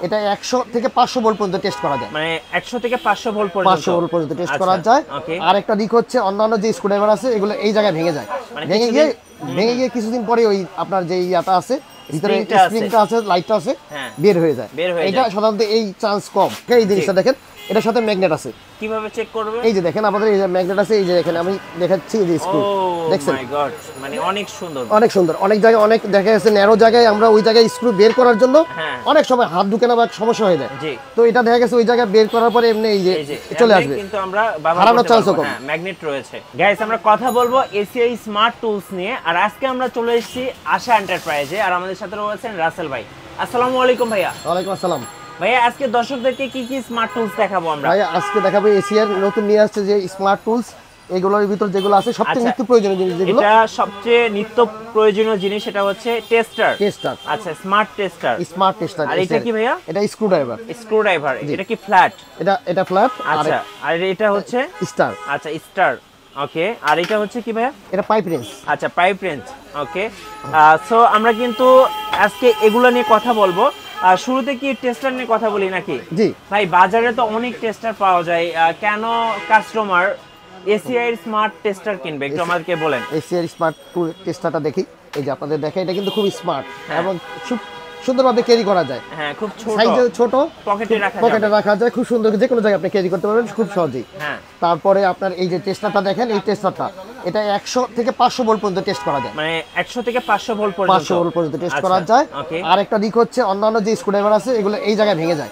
এটা 100 থেকে 500 ভোল্ট পর্যন্ত টেস্ট করা যায়, মানে 100 থেকে 500 ভোল্ট পর্যন্ত 500 ভোল্ট পর্যন্ত টেস্ট করা যায়। আর একটা দিক হচ্ছে অন্যান্য যে স্ক্রুড্রাইভার আছে এগুলো এই জায়গায় ভেঙে যায়, ভেঙে গিয়ে কিছুদিন পরে ওই আপনার যে ইয়াটা আছে ভিতরে স্প্রিংটা আছে, লাইটটা আছে, বের হয়ে যায়। এটা সাধারণত এই চান্স কম। এই জিনিসটা দেখেন, এটার সাথে ম্যাগনেট আছে। কিভাবে চেক করবে? এই যে দেখেন আমাদের এই যে ম্যাগনেট আছে, এই যে দেখেন আমি দেখাচ্ছি এই যে স্ক্রু দেখছেন, মাই গড, মানে অনেক সুন্দর, অনেক সুন্দর। অনেক জায়গায় অনেক দেখা যাচ্ছে ন্যারো জায়গায় আমরা ওই জায়গায় স্ক্রু বের করার জন্য অনেক সময় হাত ঢুকে না বা সমস্যা হয়ে যায়, তো এটা দেখা গেছে ওই জায়গায় বের করার পরে এমনি এই যে চলে আসবে, কিন্তু আমরা হারানোর চান্স কম। ম্যাগনেট রয়েছে। গাইস, আমরা কথা বলবো এসিআই স্মার্ট টুলস নিয়ে। আর আজকে আমরা চলে এসেছি আশা এন্টারপ্রাইজে, আর আমাদের সাথে রয়েছেন রাসেল ভাই। আসসালামু আলাইকুম ভাইয়া। ওয়ালাইকুম আসসালাম ভাইয়া। আজকে দর্শকদেরকে কি কি স্মার্ট টুলস দেখাবো আমরা? ভাইয়া আজকে দেখাবো এসিআর নতুন নিয়ে আসছে যে স্মার্ট টুলস, এগুলোর ভিতর যেগুলো আছে সবচেয়ে নিত্য প্রয়োজনীয় জিনিস, যেগুলো এটা সবচেয়ে নিত্য প্রয়োজনীয় জিনিস, সেটা হচ্ছে টেস্টার। আচ্ছা, স্মার্ট টেস্টার। আর এটা কি ভাইয়া? এটা স্ক্রুড্রাইভার। এটা কি ফ্ল্যাট? এটা ফ্ল্যাট। আচ্ছা, আর এটা হচ্ছে স্টার। আচ্ছা, স্টার। ওকে, আর এটা হচ্ছে কি ভাইয়া? এটা পাইপ রেঞ্জ। আচ্ছা, পাইপ রেঞ্জ। ওকে, সো আমরা কিন্তু আজকে এগুলো নিয়ে কথা বলবো। শুরুতে কি টেস্টার নিয়ে কথা বলি নাকি? জি ভাই, বাজারে তো অনেক টেস্টার পাওয়া যায়, কেন কাস্টমার এসিআই এর স্মার্ট টেস্টার কিনবে? একটু আমাদেরকে বলেন। এসিআই স্মার্ট টেস্টারটা দেখি, এই যে আপনাদের দেখে, এটা কিন্তু খুব স্মার্ট এবং খুব সুন্দরভাবে ক্যারি করা যায়। হ্যাঁ, খুব ছোট, সাইজে ছোট, পকেটে রাখা যায়, খুব সুন্দর, যে কোনো জায়গায় আপনি ক্যারি করতে পারবেন খুব সহজেই। হ্যাঁ, তারপরে আপনার এই যে টেস্টারটা দেখেন, এই টেস্টারটা এটা 100 থেকে 500 ভোল্ট পর্যন্ত টেস্ট করা যায়, মানে 100 থেকে 500 ভোল্ট পর্যন্ত টেস্ট করা যায়। আর একটা দিক হচ্ছে অন্যান্য যে স্ক্রুড্রাইভার আছে এগুলো এই জায়গায় ভেঙে যায়,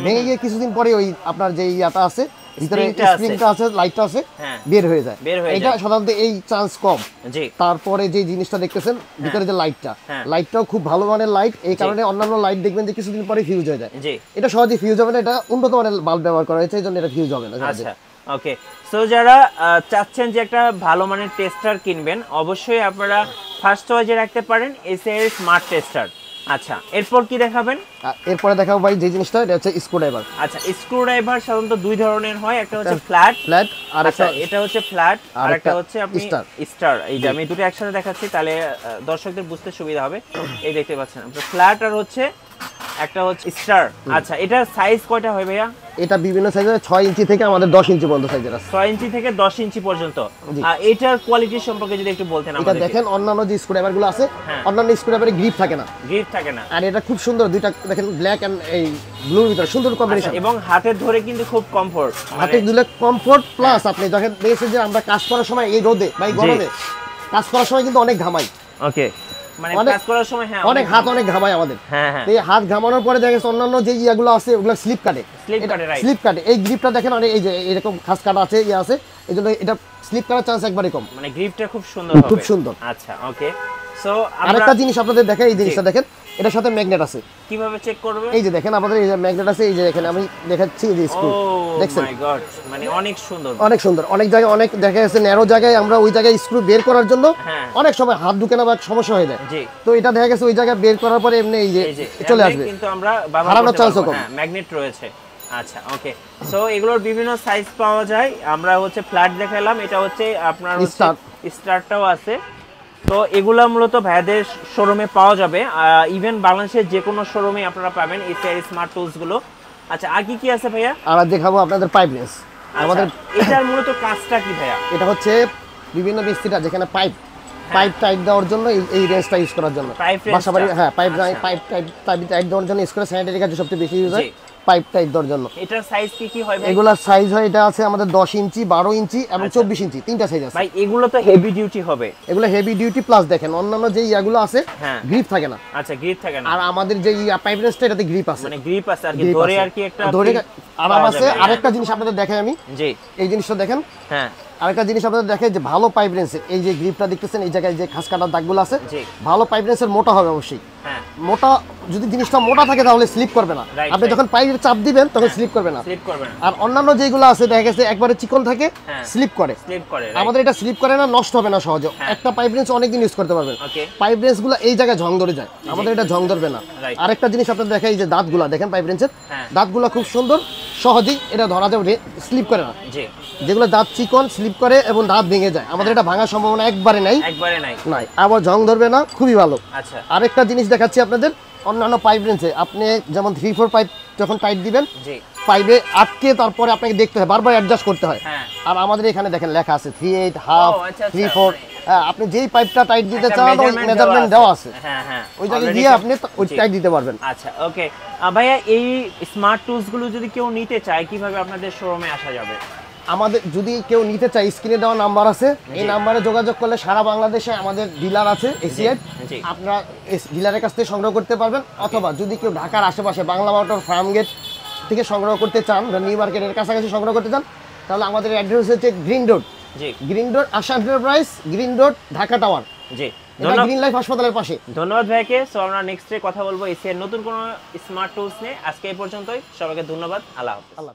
ভেঙে গিয়ে কিছুদিন পরে ওই আপনার যে ইয়াটা আছে ভিতরে স্প্রিংটা আছে, লাইটটা আছে, বের হয়ে যায়। এটা সাধারণত এই চান্স কম। তারপরে যে জিনিসটা দেখতেছেন ভিতরে যে লাইটটাও খুব ভালো মানের লাইট, এই কারণে অন্যান্য লাইট দেখবেন যে কিছুদিন পরে ফিউজ হয়ে যায়, এটা সহজে ফিউজ হবে না, এটা উন্নত মানের বাল্ব ব্যবহার করা হয়েছে, এই জন্য এটা ফিউজ হবে না। আচ্ছা, ওকে। সো যারা চাচ্ছেন যে একটা ভালো মানের টেস্টার কিনবেন, অবশ্যই আপনারা ফার্স্ট চয়েসে রাখতে পারেন এসিআই স্মার্ট টেস্টার। আচ্ছা, এরপর কি দেখাবেন? এরপরে দেখাবো ভাই যে জিনিসটা, এটা হচ্ছে স্ক্রুড্রাইভার। আচ্ছা, স্ক্রুড্রাইভার সাধারণত দুই ধরনের হয়, একটা হচ্ছে ফ্ল্যাট, আর এটা হচ্ছে ফ্ল্যাট, আর একটা হচ্ছে আপনি স্টার। এই যে আমি দুটো একসাথে দেখাচ্ছি, তাহলে দর্শকদের বুঝতে সুবিধা হবে। এই দেখতে পাচ্ছেন আপনারা ফ্ল্যাট, আর হচ্ছে একটা হচ্ছে স্টার। আচ্ছা, এটার সাইজ কয়টা হয় ভাইয়া? এটা বিভিন্ন সাইজের, 6 ইঞ্চি থেকে আমাদের 10 ইঞ্চি পর্যন্ত সাইজের আছে। 6 ইঞ্চি থেকে 10 ইঞ্চি পর্যন্ত। এটার কোয়ালিটি সম্পর্কে যদি একটু বলতেন আমাদের। এটা দেখেন অন্যান্য যে স্ক্রুড্রাইভার গুলো আছে, অন্যান্য স্ক্রুড্রাইভারে গ্রিপ থাকে না, আর এটা খুব সুন্দর, দুইটা দেখেন ব্ল্যাক এন্ড এই ব্লুর ভিতরে সুন্দর কম্বিনেশন, এবং হাতে ধরে কিন্তু খুব কমফোর্ট, হাতে ধরে কমফোর্ট প্লাস আপনি যখন দেখেছেন যে আমরা কাজ করার সময় এই রোদে বা গরমে কাজ করার সময় কিন্তু অনেক ঘামাই। ওকে, মানে কাজ করার সময় অনেক ঘামায় আমাদের। এই হাত ঘামানোর পরে দেখা গেছে অন্যান্য যে ইয়াগুলো আছে ওগুলো স্লিপ কাটে। এই গ্রিপটা দেখেন, এই যে এরকম খাস কাটা আছে, ইয়ে আছে, এইজন্য এটা স্লিপ করার চান্স একবারে কম, মানে গ্রিপটা খুব সুন্দর হবে, খুব সুন্দর। আচ্ছা, ওকে। সো আরেকটা জিনিস আপনাদের দেখাই, এই জিনিসটা দেখেন, এটার সাথে ম্যাগনেট আছে। কিভাবে চেক করবে? এই যে দেখেন আমাদের এই যে ম্যাগনেট আছে, এই যে দেখেন আমি দেখাচ্ছি এই যে স্ক্রু দেখছেন, মাই গড, মানে অনেক সুন্দর। অনেক জায়গায় অনেক দেখা যাচ্ছে ন্যারো জায়গায় আমরা ওই জায়গায় স্ক্রু বের করার জন্য অনেক সময় হাত ঢুকে না বা সমস্যা হয়ে যায়, তো এটা দেখা গেছে ওই জায়গায় বের করার পরে এমনি এই যে চলে আসবে, কিন্তু আমরা হারানোর চান্স কম। ম্যাগনেট রয়েছে। আচ্ছা, ওকে। সো এগুলোর বিভিন্ন সাইজ পাওয়া যায়, আমরা হচ্ছে ফ্ল্যাট দেখালাম, এটা হচ্ছে আপনার স্টারটাও আছে। তো এগুলা মূলত ভাইদের শোরুমে পাওয়া যাবে, ইভেন বাংলাদেশের যে কোনো শোরুমে আপনারা পাবেন এসিআই স্মার্ট টুলস গুলো। আচ্ছা, আর কি কি আছে ভাইয়া? আমরা দেখাবো আপনাদের পাইপ রেঞ্জ। আমাদের এটার মূলত কাজটা কি ভাইয়া? এটা হচ্ছে বিভিন্ন মিস্ত্রিরা যেখানে পাইপ টাইপ দেওয়ার জন্য এই রেঞ্জটা ইউজ করার জন্য, বাসাবাড়ি পাইপ টাইপ দেওয়ার জন্য ইউজ করে, স্যানিটারি কাজে সবচেয়ে বেশি ইউজ হয় পাইপ টাইপ দেওয়ার জন্য। এটার সাইজ কি হয় ভাই? এগুলোর সাইজ হয়, এটা আছে আমাদের 10 ইঞ্চি, 12 ইঞ্চি এবং 24 ইঞ্চি, তিনটা সাইজ আছে ভাই। এগুলো তো হেভি ডিউটি হবে, এগুলো হেভি ডিউটি প্লাস দেখেন অন্যান্য যে ইয়াগুলো আছে গ্রিপ থাকে না। আচ্ছা, গ্রিপ থাকে না, আর আমাদের যে পাইপ রেঞ্জটা এটাতে গ্রিপ আছে, মানে গ্রিপ আছে, আর কি ধরে আর কি একটা ধরে আরাম আছে। আরেকটা জিনিস আপনাদের দেখাই আমি, জি এই জিনিসটা দেখেন। আরেকটা জিনিস আপনাদের দেখে যে ভালো পাইপ রেঞ্জের এই যে গ্রিপটা দেখতেছেন, এই জায়গায় যে খাস কাটার দাগগুলো আছে, ভালো পাইপ রেঞ্জের মোটা হবে অবশ্যই। মোটা যদি জিনিসটা মোটা থাকে তাহলে স্লিপ করবে না, আপনি যখন পাইপের চাপ দিবেন তখন স্লিপ করবে না। আর অন্যান্য যেগুলো আছে দেখা গেছে একবারে চিকন থাকে, স্লিপ করে। আমাদের এটা স্লিপ করে না, নষ্ট হবে না সহজে, একটা পাইপ রেঞ্জ অনেকদিন ইউজ করতে পারবেন। পাইপ রেঞ্জগুলো এই জায়গায় ঝং ধরে যায়, আমাদের এটা ঝং ধরবে না। আরেকটা জিনিস আপনাদের দেখাই, যে দাঁতগুলো দেখেন পাইপ রেঞ্জের, দাঁতগুলো খুব সুন্দর, সহজেই এটা ধরা যাবে, স্লিপ করে না। যেগুলো দাঁত চিকন স্লিপ করে এবং দাঁত ভেঙে যায়, আমাদের এটা ভাঙার সম্ভাবনা একবারে নাই। আবার জং ধরবে না, খুবই ভালো। আরেকটা জিনিস দেখাচ্ছি আপনাদের, অন্যান্য পাইপ রেঞ্জে আপনি যেমন 3-4 পাইপ যখন টাইট দিবেন, জি, পাইপে আটকে তারপরে আপনাকে দেখতে হয়, বারবার অ্যাডজাস্ট করতে হয়। হ্যাঁ। আর আমাদের এখানে দেখেন লেখা আছে 3/8, হাফ, ও, আচ্ছা, 3/4। হ্যাঁ, আপনি যেই পাইপটা টাইট দিতে একটা চান ওই measurement মেজারমেন্ট দেওয়া আছে, হ্যাঁ হ্যাঁ, ওই জায়গায় already গিয়ে আপনি ওই জি। টাইট দিতে পারবেন। আচ্ছা, ওকে। ভাইয়া এই স্মার্ট টুলস গুলো যদি কেউ নিতে চায় কিভাবে আপনাদের শোরুমে আসা যাবে? আমাদের যদি কেউ নিতে চায়, স্ক্রিনে দেওয়া নাম্বার আছে, এই নাম্বারে যোগাযোগ করলে সারা বাংলাদেশে আমাদের ডিলার আছে এসিআই, জি। আপনারা ডিলারের কাছ থেকে সংগ্রহ করতে পারবেন। অথবা যদি কেউ ঢাকার আশেপাশে বাংলা মোটর ফার্ম গেট থেকে সংগ্রহ করতে চান বা নিউ মার্কেটের কাছাকাছি সংগ্রহ করতে চান, তাহলে আমাদের অ্যাড্রেস হচ্ছে গ্রিন রোড, জি, green road Asha enterprise, green road Dhaka tower, জি। এটা গ্রিন লাইফ হাসপাতালের পাশে। ধন্যবাদ ভাইকে। সো আমরা নেক্সটে কথা বলবো এসিআই নতুন কোনো স্মার্ট টুলস নিয়ে। আজকে এই পর্যন্তই, সবাইকে ধন্যবাদ, আল্লাহ হাফেজ। আল্লাহ।